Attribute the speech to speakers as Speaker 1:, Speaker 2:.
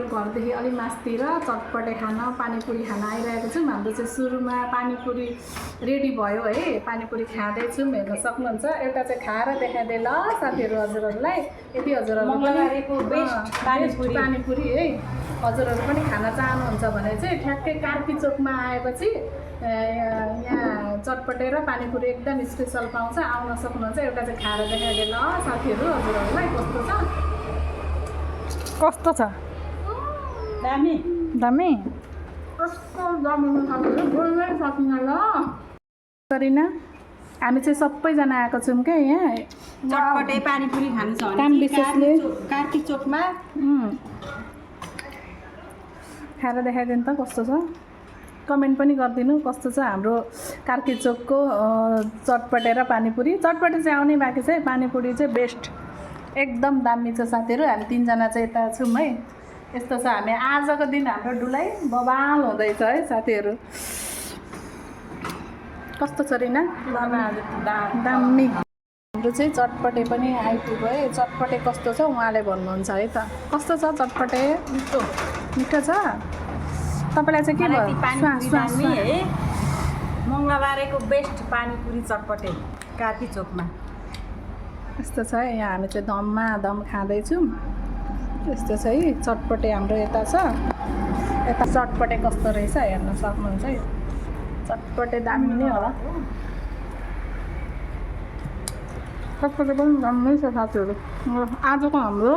Speaker 1: घरदेखि अलि मास्तिर चटपटे खाना पानीपुरी खान आइरहेको छौँ। हाम्रो चाहिँ सुरुमा पानीपुरी रेडी भयो है, पानीपुरी खाँदैछौँ, हेर्न सक्नुहुन्छ। एउटा चाहिँ खाएर देखाइदिए ल साथीहरू हजुरहरूलाई, यदि हजुरहरू
Speaker 2: मङ्गलबारेको बेस्ट
Speaker 1: पानीपुरी है हजुरहरू पनि खान चाहनुहुन्छ भने चाहिँ ठ्याक्कै कार्की चोकमा आएपछि यहाँ चटपटे र पानीपुरी एकदम स्पेसल पाउँछ, आउन सक्नुहुन्छ। एउटा चाहिँ खाएर देखाइदिए ल साथीहरू हजुरहरूलाई कस्तो छ
Speaker 2: दामी
Speaker 1: दामी कस्तो दामी बोल्नै सकिन्न ल सरिना। हामी चाहिँ सबैजना आएको छौँ क्या यहाँ
Speaker 2: चटपटे पानीपुरी खानु छ
Speaker 1: काम विशेषले
Speaker 2: कार्की चोकमा।
Speaker 1: खाएर देखाइदिनु त कस्तो छ, कमेन्ट पनि गरिदिनु कस्तो छ हाम्रो कार्की चोकको चटपटे र पानीपुरी। चटपटे चाहिँ आउनै बाँकी छ है, पानीपुरी चाहिँ बेस्ट एकदम दामी छ साथीहरू। हामी तिनजना चाहिँ यता छौँ है, यस्तो छ। हामी आजको दिन हाम्रो डुलाइ बबाल हुँदैछ है साथीहरू। कस्तो छ रिना? दामी। हाम्रो चाहिँ चटपटे पनि आइपुग्यो है, चटपटे कस्तो छ उहाँले भन्नुहुन्छ है त। कस्तो छ चटपटे? मिठो मिठो छ। तपाईँलाई चाहिँ के भयो?
Speaker 2: है मङ्गलबारेको बेस्ट पानीपुरी चटपटे कार्की चोकमा।
Speaker 1: यस्तो छ है, यहाँ हामी चाहिँ दममा दम खाँदैछौँ। यस्तो छ है चटपटे हाम्रो यता छ। यता चटपटे कस्तो रहेछ हेर्न सक्नुहुन्छ है, चटपटे दामी नै होला। चटपटे पनि दामी छ साथीहरू। आजको हाम्रो